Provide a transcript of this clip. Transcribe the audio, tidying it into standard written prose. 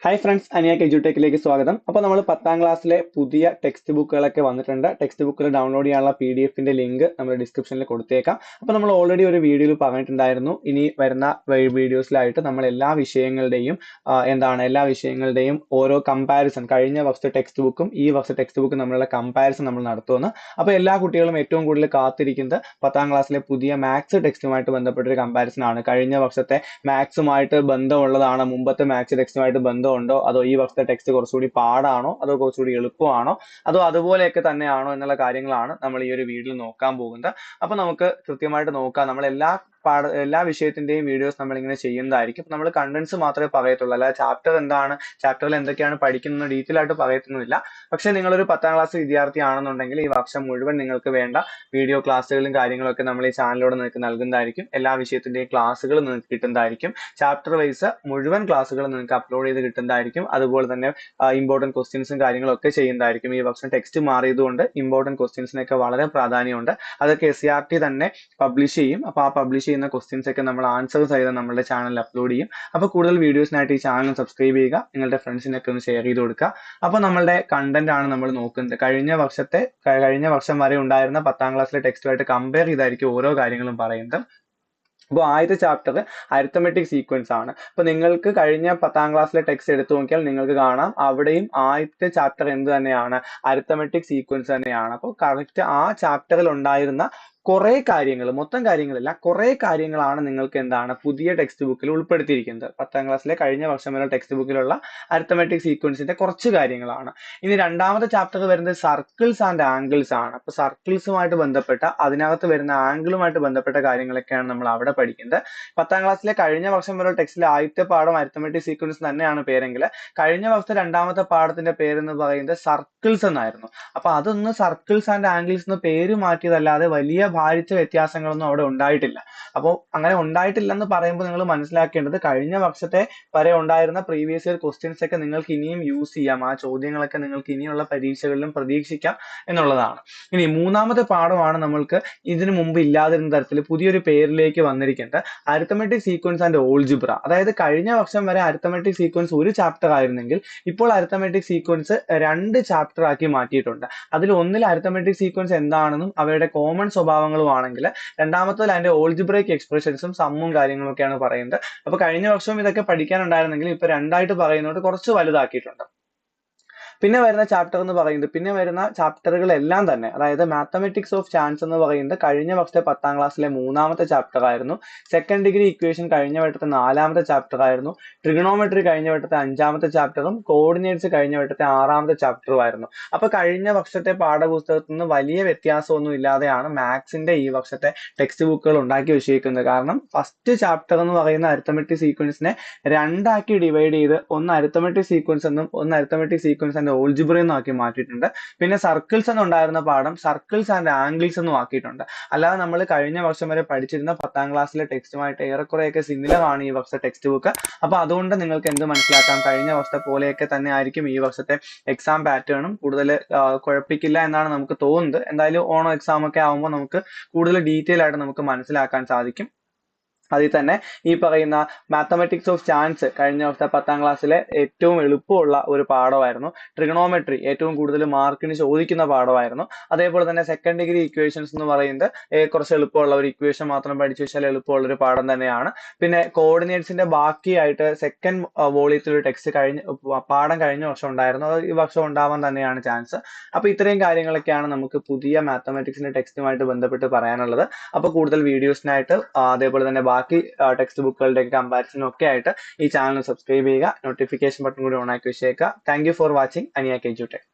Hi friends, അനിയാക്ക് എജ്യൂടെക്കിലേക്ക് സ്വാഗതം. അപ്പോൾ നമ്മൾ 10ാം ക്ലാസ്സിലെ പുതിയ ടെക്സ്റ്റ് ബുക്കുകളൊക്കെ വന്നിട്ടുണ്ട്. ടെക്സ്റ്റ് ബുക്കുകൾ ഡൗൺലോഡ് ചെയ്യാനുള്ള PDF-ന്റെ ലിങ്ക് നമ്മൾ ഡിസ്ക്രിപ്ഷനിൽ കൊടുത്തേക്കാം. അപ്പോൾ നമ്മൾ ഓൾറെഡി ഒരു വീഡിയോയിൽ പറഞ്ഞിട്ടുണ്ടായിരുന്നു, ഇനി വരുന്ന വീഡിയോസിലായിട്ട് നമ്മൾ എല്ലാ വിഷയങ്ങളുടെയും ഓരോ കമ്പാരിസൺ, കഴിഞ്ഞ വർഷത്തെ ടെക്സ്റ്റ് ബുക്കും ഈ വർഷത്തെ ടെക്സ്റ്റ് ബുക്കും തമ്മിലുള്ള കമ്പാരിസൺ നമ്മൾ നടത്തുമെന്ന്. അപ്പോൾ എല്ലാ കുട്ടികളും ഏറ്റവും കൂടുതൽ കാത്തിരിക്കുന്നത് 10ാം ക്ലാസ്സിലെ പുതിയ മാത്സ് ടെക്സ്റ്റുമായിട്ട് ബന്ധപ്പെട്ട ഒരു കമ്പാരിസൺ ആണ്. കഴിഞ്ഞ വർഷത്തെ മാത്സുമായിട്ട് ബന്ധമുള്ളതാണ്, മുമ്പത്തെ മാത്സ് ടെക്സ്റ്റുമായിട്ട് ബന്ധമുണ്ടോ, അതോ ഈ വർഷത്തെ ടെക്സ്റ്റ് കുറച്ചുകൂടി പാടാണോ, അതോ കുറച്ചുകൂടി എളുപ്പമാണോ, അതോ അതുപോലെയൊക്കെ തന്നെയാണോ എന്നുള്ള കാര്യങ്ങളാണ് നമ്മൾ ഈ ഒരു വീഡിയോയിൽ നോക്കാൻ പോകുന്നത്. അപ്പൊ നമുക്ക് കൃത്യമായിട്ട് നോക്കാം. നമ്മൾ എല്ലാ വിഷയത്തിന്റെയും വീഡിയോസ് നമ്മൾ ഇങ്ങനെ ചെയ്യുന്നതായിരിക്കും. നമ്മൾ കണ്ടന്റ്സ് മാത്രമേ പറയത്തുള്ളൂ, അല്ലാതെ ചാപ്റ്റർ എന്താണ്, ചാപ്റ്ററിൽ എന്തൊക്കെയാണ് പഠിക്കുന്നത് ഡീറ്റെയിൽ ആയിട്ട് പറയത്തുന്നില്ല. പക്ഷെ നിങ്ങളൊരു 10ാം ക്ലാസ് വിദ്യാർത്ഥി ആണെന്നുണ്ടെങ്കിൽ ഈ വർഷം മുഴുവൻ നിങ്ങൾക്ക് വേണ്ട വീഡിയോ ക്ലാസ്സുകളും കാര്യങ്ങളൊക്കെ നമ്മൾ ഈ ചാനലിലൂടെ നിങ്ങൾക്ക് നൽകുന്നതായിരിക്കും. എല്ലാ വിഷയത്തിന്റെയും ക്ലാസ്സുകൾ നിങ്ങൾക്ക് കിട്ടുന്നതായിരിക്കും. ചാപ്റ്റർ വൈസ് മുഴുവൻ ക്ലാസ്സുകൾ നിങ്ങൾക്ക് അപ്ലോഡ് ചെയ്ത് കിട്ടുന്നതായിരിക്കും. അതുപോലെ തന്നെ ഇമ്പോർട്ടന്റ് ക്വസ്റ്റ്യൻസും കാര്യങ്ങളൊക്കെ ചെയ്യുന്നതായിരിക്കും. ഈ വർഷം ടെക്സ്റ്റ് മാറിയതുകൊണ്ട് ഇമ്പോർട്ടന്റ് ക്വസ്റ്റ്യൻസിനൊക്കെ വളരെ പ്രാധാന്യമുണ്ട്. അതൊക്കെ SCRT തന്നെ പബ്ലിഷ് ചെയ്യും. അപ്പോൾ ആ പബ്ലിഷ് ചെയ്യുന്ന ക്വസ്റ്റ്യൻസ് ഒക്കെ നമ്മൾ ആൻസർ സഹിതം നമ്മുടെ ചാനലിൽ അപ്ലോഡ് ചെയ്യും. അപ്പോൾ കൂടുതൽ വീഡിയോസിനായിട്ട് ഈ ചാനൽ സബ്സ്ക്രൈബ് ചെയ്യുക, നിങ്ങളുടെ ഫ്രണ്ട്സിനൊക്കെ ഒന്ന് ഷെയർ ചെയ്ത് കൊടുക്കുക. അപ്പോൾ നമ്മളുടെ കണ്ടന്റ് ആണ് നമ്മൾ നോക്കുന്നത്. കഴിഞ്ഞ വർഷം വരെ ഉണ്ടായിരുന്ന 10ാം ക്ലാസ്സിലെ ടെക്സ്റ്റുമായിട്ട് കമ്പയർ ചെയ്തായിരിക്കും ഓരോ കാര്യങ്ങളും പറയുന്നത്. അപ്പോൾ ആദ്യത്തെ ചാപ്റ്റർ അരിത്തമെറ്റിക് സീക്വൻസ് ആണ്. അപ്പൊ നിങ്ങൾക്ക് കഴിഞ്ഞ 10ാം ക്ലാസ്സിലെ ടെക്സ്റ്റ് എടുത്തു നോക്കിയാൽ നിങ്ങൾക്ക് കാണാം, അവിടെയും ആദ്യത്തെ ചാപ്റ്റർ എന്ത് തന്നെയാണ്, അരിത്തമെറ്റിക് സീക്വൻസ് തന്നെയാണ്. അപ്പോൾ കറക്റ്റ് ആ ചാപ്റ്ററിൽ ഉണ്ടായിരുന്ന കുറെ കാര്യങ്ങൾ, മൊത്തം കാര്യങ്ങളില്ല, കുറെ കാര്യങ്ങളാണ് നിങ്ങൾക്ക് എന്താണ് പുതിയ ടെക്സ്റ്റ് ബുക്കിൽ ഉൾപ്പെടുത്തിയിരിക്കുന്നത്. 10ാം ക്ലാസ്സിലെ കഴിഞ്ഞ വർഷം വരെ ടെക്സ്റ്റ് ബുക്കിലുള്ള അരിത്തമെറ്റിക് സീക്വൻസിന്റെ കുറച്ച് കാര്യങ്ങളാണ്. ഇനി രണ്ടാമത്തെ ചാപ്റ്റർ വരുന്നത് സർക്കിൾസ് ആൻഡ് ആംഗിൾസ് ആണ്. അപ്പൊ സർക്കിൾസുമായിട്ട് ബന്ധപ്പെട്ട, അതിനകത്ത് വരുന്ന ആംഗിളുമായിട്ട് ബന്ധപ്പെട്ട കാര്യങ്ങളൊക്കെയാണ് നമ്മൾ അവിടെ പഠിക്കുന്നത്. 10ാം ക്ലാസ്സിലെ കഴിഞ്ഞ വർഷം വരെ ടെക്സ്റ്റിലെ ആദ്യത്തെ പാഠം അരിത്തമെറ്റിക് സീക്വൻസ് തന്നെയാണ് പേരെങ്കിൽ, കഴിഞ്ഞ വർഷത്തെ രണ്ടാമത്തെ പാഠത്തിന്റെ പേരെന്ന് പറയുന്നത് സർക്കിൾസ് എന്നായിരുന്നു. അപ്പൊ അതൊന്ന് സർക്കിൾസ് ആൻഡ് ആംഗിൾസ് എന്ന് പേര് മാറ്റിയതല്ലാതെ വലിയ ഭാരിച്ച വ്യത്യാസങ്ങളൊന്നും അവിടെ ഉണ്ടായിട്ടില്ല. അപ്പോൾ അങ്ങനെ ഉണ്ടായിട്ടില്ലെന്ന് പറയുമ്പോൾ നിങ്ങൾ മനസ്സിലാക്കേണ്ടത്, കഴിഞ്ഞ വർഷത്തെ വരെ ഉണ്ടായിരുന്ന പ്രീവിയസ് ഇയർ ക്വസ്റ്റ്യൻസ് ഒക്കെ നിങ്ങൾക്ക് ഇനിയും യൂസ് ചെയ്യാം. ആ ചോദ്യങ്ങളൊക്കെ നിങ്ങൾക്ക് ഇനിയുള്ള പരീക്ഷകളിലും പ്രതീക്ഷിക്കാം എന്നുള്ളതാണ്. ഇനി മൂന്നാമത്തെ പാഠമാണ് നമ്മൾക്ക് ഇതിനു മുമ്പ് ഇല്ലാതിരുന്ന തരത്തിൽ പുതിയൊരു പേരിലേക്ക് വന്നിരിക്കുന്നത് അരിത്തമെറ്റിക് സീക്വൻസ് ആൻഡ് ഓൾജിബ്ര. അതായത് കഴിഞ്ഞ വർഷം വരെ അരിത്തമെറ്റിക് സീക്വൻസ് ഒരു ചാപ്റ്റർ ആയിരുന്നെങ്കിൽ ഇപ്പോൾ അരിത്തമെറ്റിക് സീക്വൻസ് 2 ചാപ്റ്റർ ആക്കി മാറ്റിയിട്ടുണ്ട്. അതിൽ ഒന്നിൽ അരിത്തമെറ്റിക് സീക്വൻസ് എന്താണെന്നും അവയുടെ കോമൺ സ്വഭാവങ്ങളും ആണെങ്കിൽ, രണ്ടാമത്തേൽ അതിന്റെ ഓൾജിബ്രൈക് എക്സ്പ്രഷൻസും സമ്മും കാര്യങ്ങളൊക്കെയാണ് പറയുന്നത്. അപ്പൊ കഴിഞ്ഞ വർഷവും ഇതൊക്കെ പഠിക്കാനുണ്ടായിരുന്നെങ്കിൽ ഇപ്പൊ രണ്ടായിട്ട് പറയുന്നതുകൊണ്ട് കുറച്ച് വലുതാക്കിയിട്ടുണ്ട്. പിന്നെ വരുന്ന ചാപ്റ്ററുകളെല്ലാം തന്നെ, അതായത് മാത്തമെറ്റിക്സ് ഓഫ് ചാൻസ് എന്ന് പറയുന്നത് കഴിഞ്ഞ വർഷത്തെ 10ാം ക്ലാസ്സിലെ മൂന്നാമത്തെ ചാപ്റ്റർ ആയിരുന്നു. സെക്കൻഡ് ഡിഗ്രി ഇക്വേഷൻ കഴിഞ്ഞ വട്ടത്തെ 4ാമത്തെ ചാപ്റ്റർ ആയിരുന്നു. ട്രിഗണോമെട്രി കഴിഞ്ഞ വട്ടത്തെ 5ാമത്തെ ചാപ്റ്ററും കോർഡിനേറ്റ്സ് കഴിഞ്ഞ വട്ടത്തെ 6ാമത്തെ ചാപ്റ്ററും ആയിരുന്നു. അപ്പൊ കഴിഞ്ഞ വർഷത്തെ പാഠപുസ്തകത്തിൽ നിന്ന് വലിയ വ്യത്യാസമൊന്നും ഇല്ലാതെയാണ് മാത്സിന്റെ ഈ വർഷത്തെ ടെക്സ്റ്റ് ബുക്കുകൾ ഉണ്ടാക്കി വെച്ചിരിക്കുന്നത്. കാരണം ഫസ്റ്റ് ചാപ്റ്റർ എന്ന് പറയുന്ന അരിത്തമെറ്റിക് സീക്വൻസിനെ രണ്ടാക്കി ഡിവൈഡ് ചെയ്ത്, ഒന്ന് അരിത്തമെറ്റിക് സീക്വൻസ് എന്നും ഒന്ന് അരിത്തമെറ്റിക് സീക്വൻസ് ആൻഡ് ഓൾജിബ്ര എന്നും ആക്കി മാറ്റിയിട്ടുണ്ട്. പിന്നെ സർക്കിൾസ് എന്നുണ്ടായിരുന്ന പാഠം സർക്കിൾസ് ആൻഡ് ആംഗിൾസ് എന്നും ആക്കിയിട്ടുണ്ട്. അല്ലാതെ നമ്മൾ കഴിഞ്ഞ വർഷം വരെ പഠിച്ചിരുന്ന 10ാം ക്ലാസ്സിലെ ടെക്സ്റ്റുമായിട്ട് ഏറെക്കുറെയൊക്കെ സിമിലർ ആണ് ഈ വർഷത്തെ ടെക്സ്റ്റ് ബുക്ക്. അപ്പൊ അതുകൊണ്ട് നിങ്ങൾക്ക് എന്ത് മനസ്സിലാക്കാം, കഴിഞ്ഞ വർഷത്തെ പോലെയൊക്കെ തന്നെ ആയിരിക്കും ഈ വർഷത്തെ എക്സാം പാറ്റേണും. കൂടുതൽ കുഴപ്പിക്കില്ല എന്നാണ് നമുക്ക് തോന്നുന്നത്. എന്തായാലും ഓണം എക്സാം ഒക്കെ ആകുമ്പോൾ നമുക്ക് കൂടുതൽ ഡീറ്റെയിൽ ആയിട്ട് നമുക്ക് മനസ്സിലാക്കാൻ സാധിക്കും. അതിൽ തന്നെ ഈ പറയുന്ന മാത്തമെറ്റിക്സ് ഓഫ് ചാൻസ് കഴിഞ്ഞ വർഷത്തെ 10ാം ക്ലാസ്സിലെ ഏറ്റവും എളുപ്പമുള്ള ഒരു പാഠമായിരുന്നു. ട്രിഗണോമെട്രി ഏറ്റവും കൂടുതൽ മാർക്കിന് ചോദിക്കുന്ന പാഠമായിരുന്നു. അതേപോലെ തന്നെ സെക്കൻഡ് ഡിഗ്രി ഇക്വേഷൻസ് എന്ന് പറയുന്നത് കുറച്ച് എളുപ്പമുള്ള ഒരു ഇക്വേഷൻ മാത്രം പഠിച്ചു വെച്ചാൽ എളുപ്പമുള്ള ഒരു പാഠം തന്നെയാണ്. പിന്നെ കോർഡിനേറ്റ്സിന്റെ ബാക്കിയായിട്ട് സെക്കൻഡ് വോളിയത്തിൽ ഒരു പാഠം കഴിഞ്ഞ വർഷം ഉണ്ടായിരുന്നു, അത് ഈ വർഷം ഉണ്ടാവാൻ തന്നെയാണ് ചാൻസ്. അപ്പൊ ഇത്രയും കാര്യങ്ങളൊക്കെയാണ് നമുക്ക് പുതിയ മാത്തമെറ്റിക്സിന്റെ ടെക്സ്റ്റുമായിട്ട് ബന്ധപ്പെട്ട് പറയാനുള്ളത്. അപ്പൊ കൂടുതൽ വീഡിയോസിനായിട്ട് അതേപോലെ തന്നെ ബാക്കി ടെക്സ്റ്റ് ബുക്കുകളുടെ കമ്പാരിസൺ ഒക്കെ ആയിട്ട് ഈ ചാനൽ സബ്സ്ക്രൈബ് ചെയ്യുക, നോട്ടിഫിക്കേഷൻ ബട്ടൺ കൂടി ഓൺ ആക്കി വെച്ചേക്കുക. താങ്ക് യു ഫോർ വാച്ചിങ് അനിയാക്ക് എജ്യൂടെക്.